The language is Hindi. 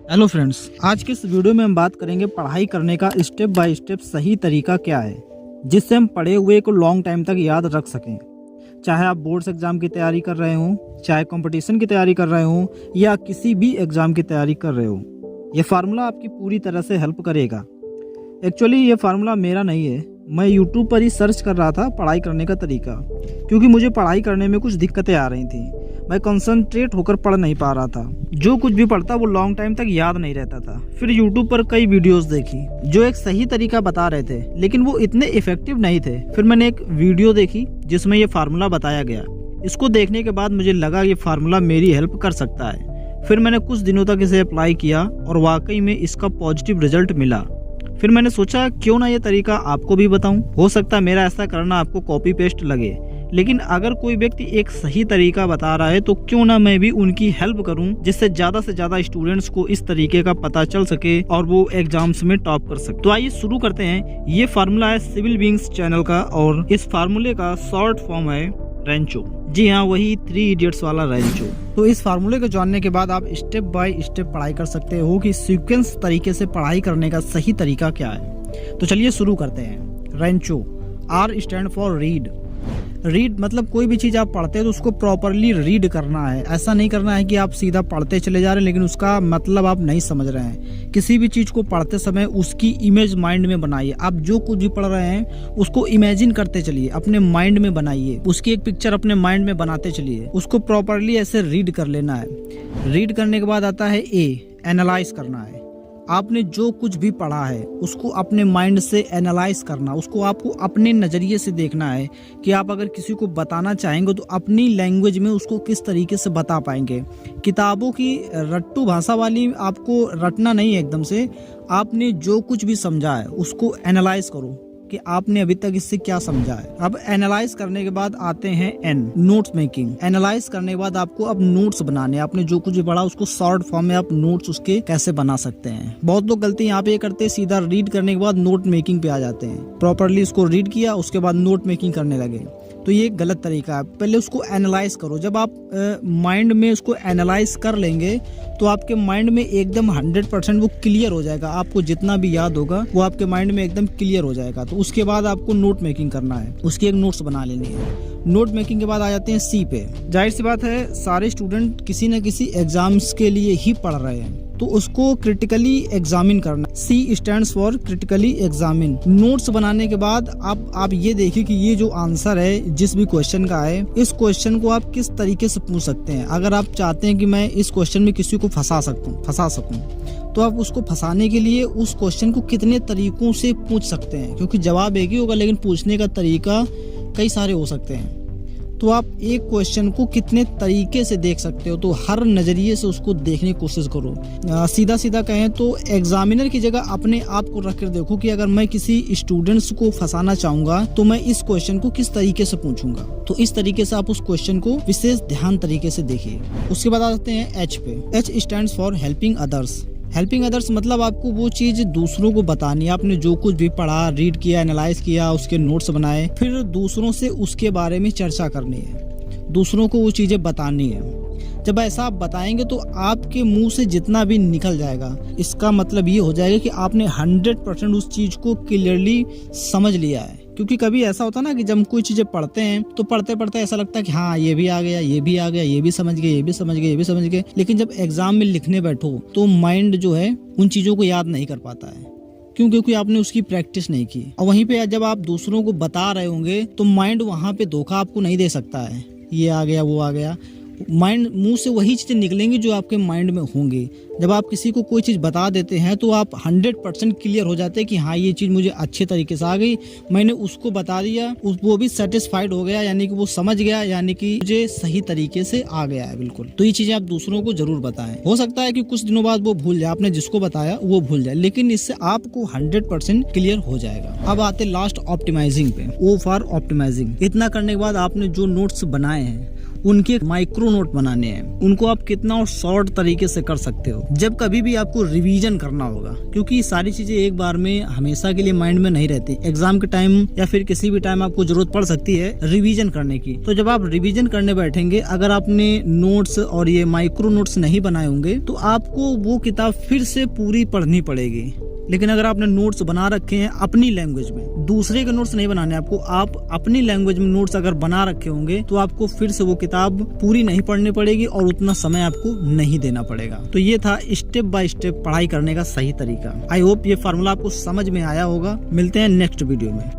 हेलो फ्रेंड्स, आज के इस वीडियो में हम बात करेंगे पढ़ाई करने का स्टेप बाय स्टेप सही तरीका क्या है जिससे हम पढ़े हुए को लॉन्ग टाइम तक याद रख सकें। चाहे आप बोर्ड्स एग्जाम की तैयारी कर रहे हों, चाहे कंपटीशन की तैयारी कर रहे हों या किसी भी एग्जाम की तैयारी कर रहे हो, ये फार्मूला आपकी पूरी तरह से हेल्प करेगा। एक्चुअली ये फार्मूला मेरा नहीं है, मैं यूट्यूब पर ही सर्च कर रहा था पढ़ाई करने का तरीका, क्योंकि मुझे पढ़ाई करने में कुछ दिक्कतें आ रही थी। मैं कंसंट्रेट होकर पढ़ नहीं पा रहा था, जो कुछ भी पढ़ता वो लॉन्ग टाइम तक याद नहीं रहता था। फिर यूट्यूब पर कई वीडियोस देखी जो एक सही तरीका बता रहे थे, लेकिन वो इतने इफेक्टिव नहीं थे। फिर मैंने एक वीडियो देखी जिसमें ये फार्मूला बताया गया। इसको देखने के बाद मुझे लगा ये फार्मूला मेरी हेल्प कर सकता है। फिर मैंने कुछ दिनों तक इसे अप्लाई किया और वाकई में इसका पॉजिटिव रिजल्ट मिला। फिर मैंने सोचा क्यों ना ये तरीका आपको भी बताऊं। हो सकता है मेरा ऐसा करना आपको कॉपी पेस्ट लगे, लेकिन अगर कोई व्यक्ति एक सही तरीका बता रहा है तो क्यों ना मैं भी उनकी हेल्प करूं, जिससे ज्यादा से ज्यादा स्टूडेंट्स को इस तरीके का पता चल सके और वो एग्जाम्स में टॉप कर सके। तो आइए शुरू करते हैं। ये फार्मूला है सिविल बीइंग्स चैनल का और इस फार्मूले का शॉर्ट फॉर्म है रेंचो। जी हाँ, वही 3 इडियट्स वाला रेंचो। तो इस फार्मूले को जानने के बाद आप स्टेप बाय स्टेप पढ़ाई कर सकते हो कि सीक्वेंस तरीके से पढ़ाई करने का सही तरीका क्या है। तो चलिए शुरू करते हैं। Rancho, R stand for read. Read मतलब कोई भी चीज़ आप पढ़ते हैं तो उसको प्रॉपरली रीड करना है। ऐसा नहीं करना है कि आप सीधा पढ़ते चले जा रहे हैं लेकिन उसका मतलब आप नहीं समझ रहे हैं। किसी भी चीज़ को पढ़ते समय उसकी इमेज माइंड में बनाइए। आप जो कुछ भी पढ़ रहे हैं उसको इमेजिन करते चलिए, अपने माइंड में बनाइए, उसकी एक पिक्चर अपने माइंड में बनाते चलिए। उसको प्रॉपरली ऐसे रीड कर लेना है। रीड करने के बाद आता है एनालाइज करना है। आपने जो कुछ भी पढ़ा है उसको अपने माइंड से एनालाइज करना, उसको आपको अपने नज़रिए से देखना है कि आप अगर किसी को बताना चाहेंगे तो अपनी लैंग्वेज में उसको किस तरीके से बता पाएंगे। किताबों की रट्टू भाषा वाली आपको रटना नहीं है एकदम से। आपने जो कुछ भी समझा है उसको एनालाइज करो कि आपने अभी तक इससे क्या समझा है। अब एनालाइज करने के बाद आते हैं नोट्स मेकिंग। एनालाइज करने के बाद आपको अब नोट्स बनाने, आपने जो कुछ भी पढ़ा उसको शॉर्ट फॉर्म में आप नोट्स उसके कैसे बना सकते हैं। बहुत लोग गलती यहाँ पे ये करते हैं, सीधा रीड करने के बाद नोट मेकिंग पे आ जाते हैं। प्रॉपरली उसको रीड किया उसके बाद नोट मेकिंग करने लगे, तो ये एक गलत तरीका है। पहले उसको एनालाइज करो। जब आप माइंड में उसको एनालाइज कर लेंगे तो आपके माइंड में एकदम 100% वो क्लियर हो जाएगा। आपको जितना भी याद होगा वो आपके माइंड में एकदम क्लियर हो जाएगा। तो उसके बाद आपको नोट मेकिंग करना है, उसकी एक नोट्स बना लेनी है। नोट मेकिंग के बाद आ जाते हैं सी पे। जाहिर सी बात है सारे स्टूडेंट किसी न किसी एग्जाम्स के लिए ही पढ़ रहे हैं, तो उसको क्रिटिकली एग्जामिन करना। C stands for critically examine. Notes बनाने के बाद आप ये देखिए कि ये जो आंसर है जिस भी क्वेश्चन का है, इस क्वेश्चन को आप किस तरीके से पूछ सकते हैं। अगर आप चाहते हैं कि मैं इस क्वेश्चन में किसी को फंसा सकूं तो आप उसको फंसाने के लिए उस क्वेश्चन को कितने तरीकों से पूछ सकते हैं, क्योंकि जवाब एक ही होगा लेकिन पूछने का तरीका कई सारे हो सकते हैं। तो आप एक क्वेश्चन को कितने तरीके से देख सकते हो, तो हर नज़रिए से उसको देखने की कोशिश करो। सीधा सीधा कहें तो एग्जामिनर की जगह अपने आप को रख कर देखो कि अगर मैं किसी स्टूडेंट्स को फंसाना चाहूँगा तो मैं इस क्वेश्चन को किस तरीके से पूछूंगा। तो इस तरीके से आप उस क्वेश्चन को विशेष ध्यान तरीके से देखिए। उसके बाद आते हैं H पे। H stands for helping others. Helping others मतलब आपको वो चीज़ दूसरों को बतानी है। आपने जो कुछ भी पढ़ा, रीड किया, एनालाइज किया, उसके नोट्स बनाए, फिर दूसरों से उसके बारे में चर्चा करनी है, दूसरों को वो चीज़ें बतानी है। जब ऐसा आप बताएंगे तो आपके मुंह से जितना भी निकल जाएगा, इसका मतलब ये हो जाएगा कि आपने 100% उस चीज़ को क्लियरली समझ लिया है। क्योंकि कभी ऐसा होता है ना कि जब कोई चीज़ें पढ़ते हैं तो पढ़ते पढ़ते ऐसा लगता है कि हाँ ये भी आ गया, ये भी आ गया, ये भी समझ गए, ये भी समझ गए, ये भी समझ गए, लेकिन जब एग्जाम में लिखने बैठो तो माइंड जो है उन चीज़ों को याद नहीं कर पाता है। क्यों? क्योंकि आपने उसकी प्रैक्टिस नहीं की। और वहीं पे जब आप दूसरों को बता रहे होंगे तो माइंड वहाँ पे धोखा आपको नहीं दे सकता है, ये आ गया वो आ गया। माइंड मुंह से वही चीज़ें निकलेंगी जो आपके माइंड में होंगी। जब आप किसी को कोई चीज़ बता देते हैं तो आप 100% क्लियर हो जाते हैं कि हाँ ये चीज़ मुझे अच्छे तरीके से आ गई, मैंने उसको बता दिया, वो भी सेटिस्फाइड हो गया, यानी कि वो समझ गया, यानी कि मुझे सही तरीके से आ गया है बिल्कुल। तो ये चीज़ें आप दूसरों को जरूर बताएं। हो सकता है कि कुछ दिनों बाद वो भूल जाए, आपने जिसको बताया वो भूल जाए, लेकिन इससे आपको 100% क्लियर हो जाएगा। अब आते लास्ट ऑप्टिमाइजिंग पे। O for optimising. इतना करने के बाद आपने जो नोट्स बनाए हैं उनके माइक्रो नोट बनाने हैं, उनको आप कितना और शॉर्ट तरीके से कर सकते हो जब कभी भी आपको रिवीजन करना होगा, क्योंकि सारी चीजें एक बार में हमेशा के लिए माइंड में नहीं रहती। एग्जाम के टाइम या फिर किसी भी टाइम आपको जरूरत पड़ सकती है रिवीजन करने की। तो जब आप रिवीजन करने बैठेंगे, अगर आपने नोट्स और ये माइक्रो नोट्स नहीं बनाए होंगे तो आपको वो किताब फिर से पूरी पढ़नी पड़ेगी। लेकिन अगर आपने नोट्स बना रखे हैं अपनी लैंग्वेज में, दूसरे के नोट्स नहीं बनाने आपको, आप अपनी लैंग्वेज में नोट्स अगर बना रखे होंगे तो आपको फिर से वो किताब पूरी नहीं पढ़नी पड़ेगी और उतना समय आपको नहीं देना पड़ेगा। तो ये था स्टेप बाय स्टेप पढ़ाई करने का सही तरीका। आई होप ये फार्मूला आपको समझ में आया होगा। मिलते हैं नेक्स्ट वीडियो में।